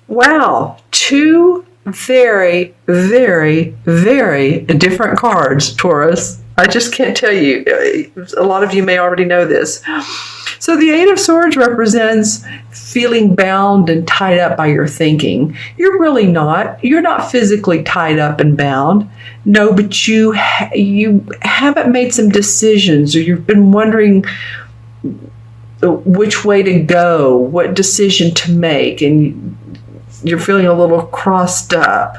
Wow, two very, very, very different cards, Taurus. I just can't tell you. A lot of you may already know this. So the Eight of Swords represents feeling bound and tied up by your thinking. You're really not. You're not physically tied up and bound. No, but you haven't made some decisions, or you've been wondering which way to go, what decision to make, and you're feeling a little crossed up.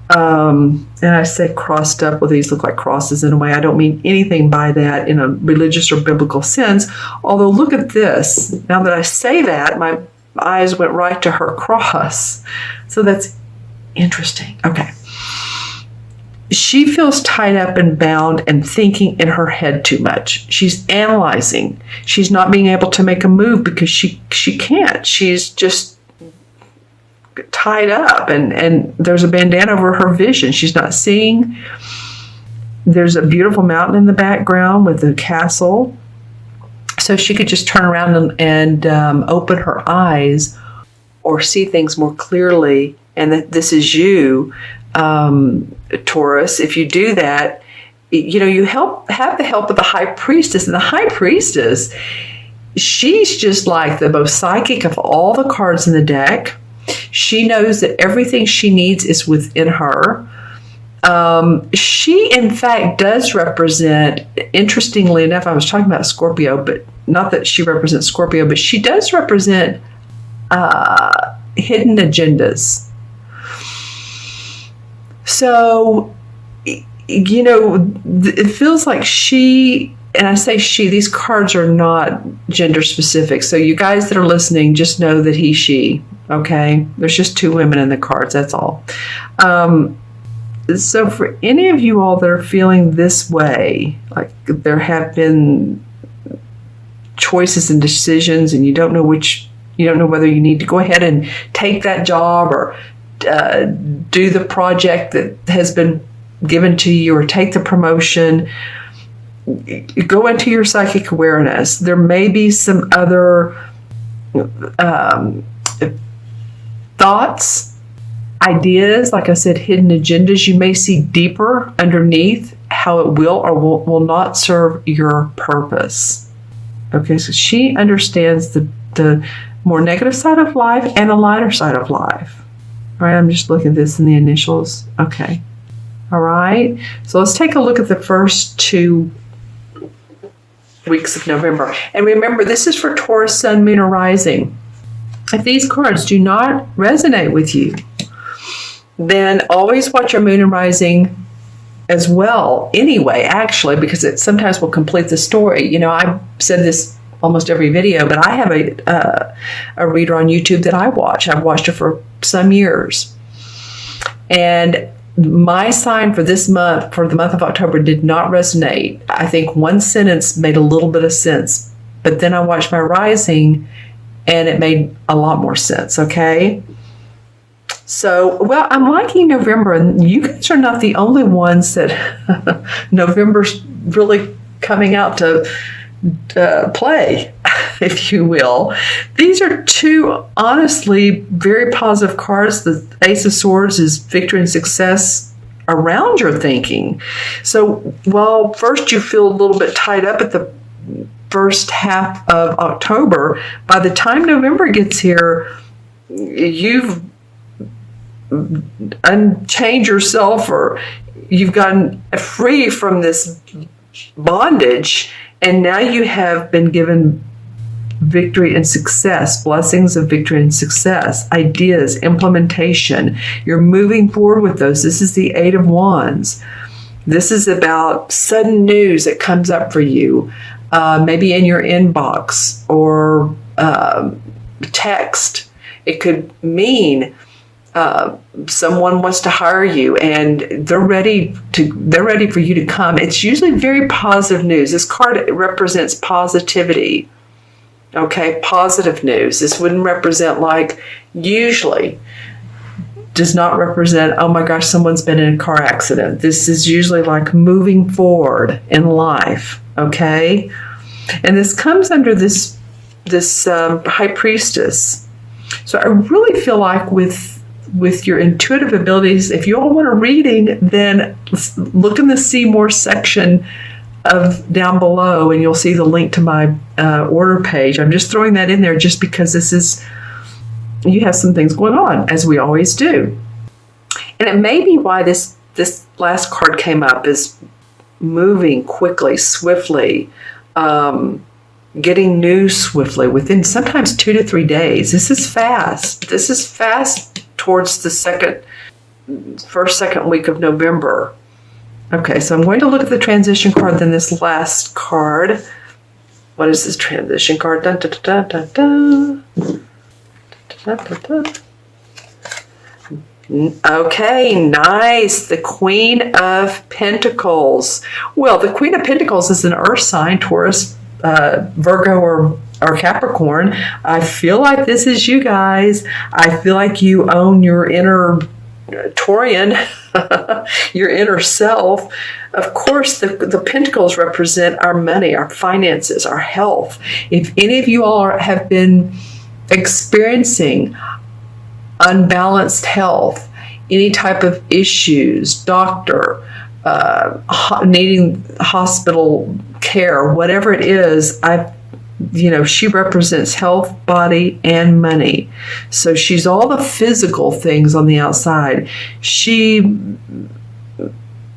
And I say crossed up, well, these look like crosses in a way. I don't mean anything by that in a religious or biblical sense. Although, look at this. Now that I say that, my eyes went right to her cross. So that's interesting. Okay. She feels tied up and bound and thinking in her head too much. She's analyzing. She's not being able to make a move because she can't. She's just tied up, and there's a bandana over her vision. She's not seeing. There's a beautiful mountain in the background with a castle. So she could just turn around and open her eyes or see things more clearly, and that this is you, Taurus. If you do that, you have the help of the High Priestess. And the High Priestess, she's just like the most psychic of all the cards in the deck. She knows that everything she needs is within her. She, in fact, does represent, interestingly enough, I was talking about Scorpio, but not that she represents Scorpio, but she does represent hidden agendas. So, it feels like she, and I say she, these cards are not gender specific. So you guys that are listening, just know that he, she, okay? There's just two women in the cards, that's all. So for any of you all that are feeling this way, like there have been choices and decisions and you don't know whether you need to go ahead and take that job or do the project that has been given to you or take the promotion, go into your psychic awareness. There may be some other thoughts, ideas, like I said, hidden agendas. You may see deeper underneath how it will or will not serve your purpose. Okay, so she understands the more negative side of life and the lighter side of life. All right, I'm just looking at this in the initials. Okay. All right. So let's take a look at the first 2 weeks of November. And remember, this is for Taurus, Sun, Moon, or Rising. If these cards do not resonate with you, then always watch your Moon and Rising as well anyway, actually, because it sometimes will complete the story. I said this almost every video, but I have a reader on YouTube that I watch. I've watched her for some years. And my sign for this month, for the month of October, did not resonate. I think one sentence made a little bit of sense, but then I watched my rising and it made a lot more sense, okay? So, well, I'm liking November, and you guys are not the only ones that November's really coming out to play, if you will. These are two, honestly, very positive cards. The Ace of Swords is victory and success around your thinking. So while first you feel a little bit tied up at the first half of October, by the time November gets here, you've unchained yourself, or you've gotten free from this bondage, and now you have been given victory and success, blessings of victory and success, ideas, implementation. You're moving forward with those. This is the Eight of Wands. This is about sudden news that comes up for you, maybe in your inbox or text. It could mean someone wants to hire you and they're ready for you to come. It's usually very positive news. This card represents positivity. Okay, positive news. This wouldn't represent, like, usually does not represent, oh my gosh, someone's been in a car accident. This is usually like moving forward in life. Okay, and this comes under this High Priestess. So I really feel like with with your intuitive abilities. If you all want a reading, then look in the See More section of down below, and you'll see the link to my order page. I'm just throwing that in there just because you have some things going on, as we always do. And it may be why this last card came up, is moving quickly, swiftly, getting news swiftly within sometimes 2 to 3 days. This is fast. This is fast towards the second week of November. Okay, so I'm going to look at the transition card, then this last card. What is this transition card? Dun, dun, dun, dun, dun, dun. Dun, dun, dun. Okay, nice. The Queen of Pentacles. Well, the Queen of Pentacles is an earth sign, Taurus, Virgo, or Capricorn. I feel like this is you guys. I feel like you own your inner Taurian, your inner self. Of course, the pentacles represent our money, our finances, our health. If any of you all have been experiencing unbalanced health, any type of issues, doctor, needing hospital care, whatever it is, she represents health, body, and money. So she's all the physical things on the outside. She's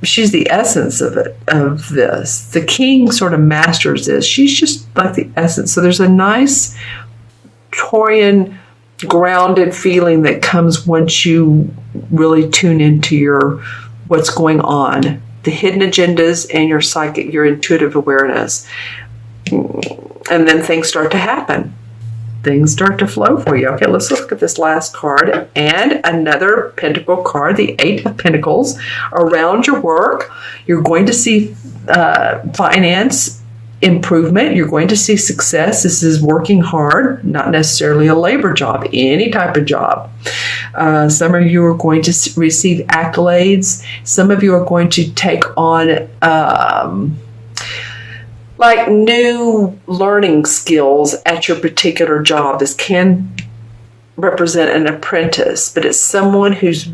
the essence of this. The king sort of masters this. She's just like the essence. So there's a nice Taurian grounded feeling that comes once you really tune into what's going on, the hidden agendas, and your psychic, your intuitive awareness. And then things start to happen. Things start to flow for you. Okay, let's look at this last card and another pentacle card, the Eight of Pentacles. Around your work, you're going to see finance improvement. You're going to see success. This is working hard, not necessarily a labor job, any type of job. Some of you are going to receive accolades. Some of you are going to take on like new learning skills at your particular job. This can represent an apprentice, but it's someone who's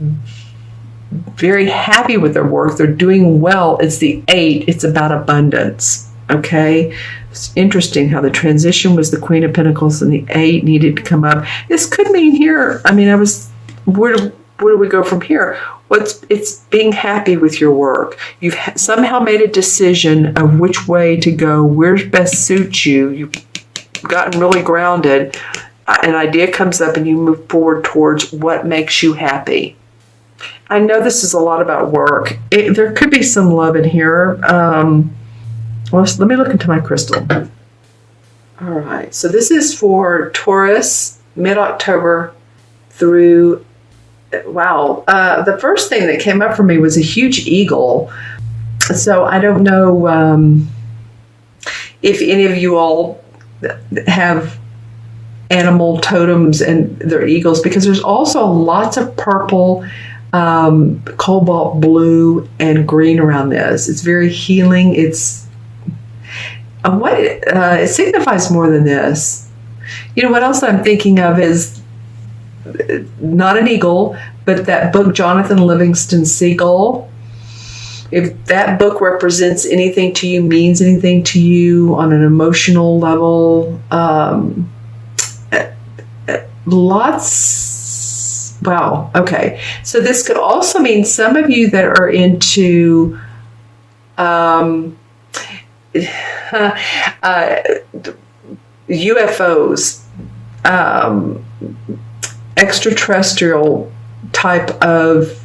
very happy with their work. They're doing well. It's the 8. It's about abundance. Okay, it's interesting how the transition was the Queen of Pentacles and the 8 needed to come up. This could mean here, where do we go from here? It's being happy with your work. You've somehow made a decision of which way to go, where best suits you. You've gotten really grounded. An idea comes up and you move forward towards what makes you happy. I know this is a lot about work. There could be some love in here. Let me look into my crystal. All right, so this is for Taurus, mid-October through, wow. The first thing that came up for me was a huge eagle. So I don't know if any of you all have animal totems and they're eagles, because there's also lots of purple, cobalt blue, and green around this. It's very healing. It signifies more than this. You know what else I'm thinking of is not an eagle, but that book, Jonathan Livingston Seagull. If that book represents anything to you, means anything to you on an emotional level, wow, okay. So this could also mean some of you that are into UFOs, extraterrestrial type of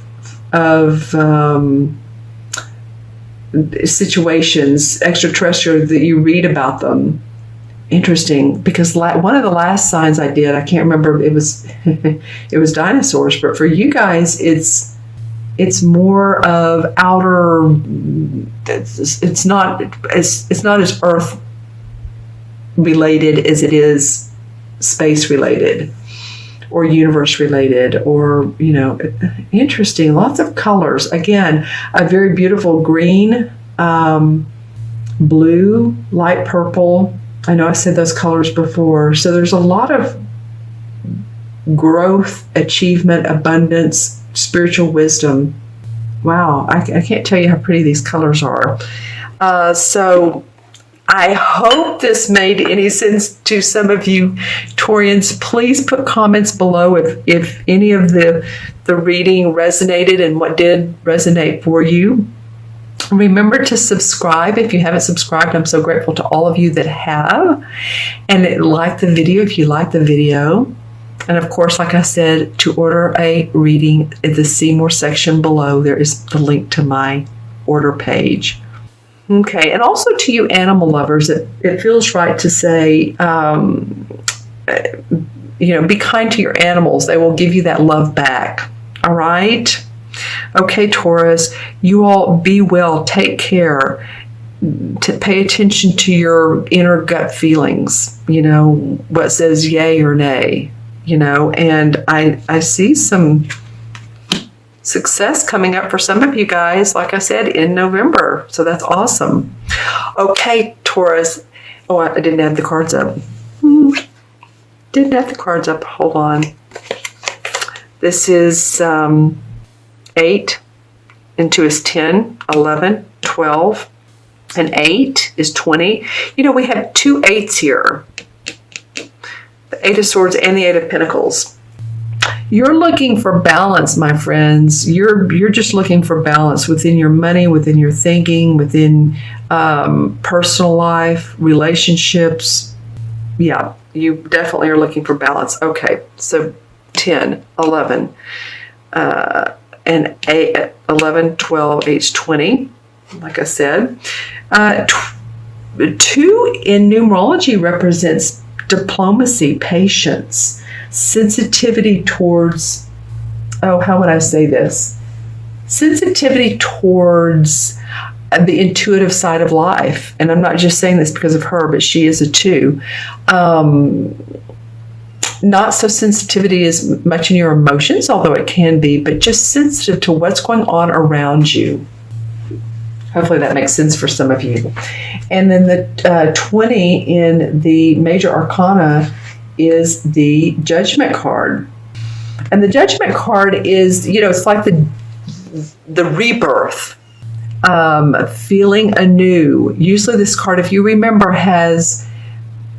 situations, extraterrestrial, that you read about them. Interesting, because one of the last signs I did, I can't remember, it was it was dinosaurs, but for you guys, it's more of outer. It's not as Earth related as it is space related or universe related, or interesting. Lots of colors. Again, a very beautiful green, blue, light purple. I know I said those colors before. So there's a lot of growth, achievement, abundance, spiritual wisdom. Wow, I can't tell you how pretty these colors are. So I hope this made any sense to some of you Taurians. Please put comments below if any of the reading resonated and what did resonate for you. Remember to subscribe if you haven't subscribed. I'm so grateful to all of you that have. And like the video if you like the video. And of course, like I said, to order a reading in the See More section below, there is the link to my order page. Okay, and also to you animal lovers, it feels right to say, be kind to your animals. They will give you that love back. All right? Okay, Taurus, you all be well. Take care. To pay attention to your inner gut feelings, what says yay or nay, and I see some success coming up for some of you guys, like I said, in November. So that's awesome. Okay, Taurus. Oh, I didn't have the cards up. Didn't have the cards up. Hold on. This is 8 and 2 is 10, 11, 12, and 8 is 20. We have 2 8s here. The 8 of Swords and the 8 of Pentacles. You're looking for balance, my friends. You're just looking for balance within your money, within your thinking, within personal life, relationships. Yeah, you definitely are looking for balance. Okay, so 10, 11, and 8, 11, 12, 8, 20, like I said. 2 in numerology represents diplomacy, patience, sensitivity towards, how would I say this? Sensitivity towards the intuitive side of life. And I'm not just saying this because of her, but she is a 2. Not so sensitivity as much in your emotions, although it can be, but just sensitive to what's going on around you. Hopefully that makes sense for some of you. And then the 20 in the major arcana is the Judgment card. And the Judgment card is, it's like the rebirth, feeling anew. Usually this card, if you remember, has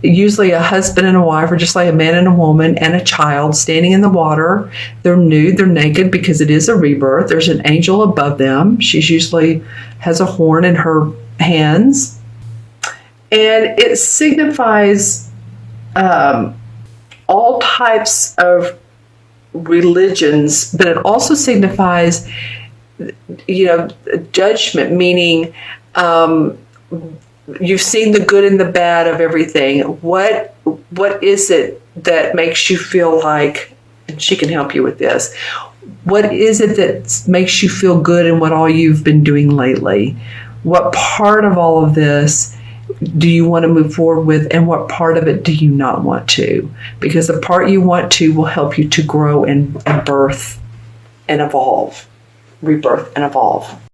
usually a husband and a wife, or just like a man and a woman and a child standing in the water. They're nude, they're naked because it is a rebirth. There's an angel above them. She's usually has a horn in her hands. And it signifies all types of religions, but it also signifies, judgment, meaning you've seen the good and the bad of everything. What is it that makes you feel like, and she can help you with this, what is it that makes you feel good in what all you've been doing lately? What part of all of this do you want to move forward with, and what part of it do you not want to? Because the part you want to will help you to grow and birth and evolve, rebirth and evolve.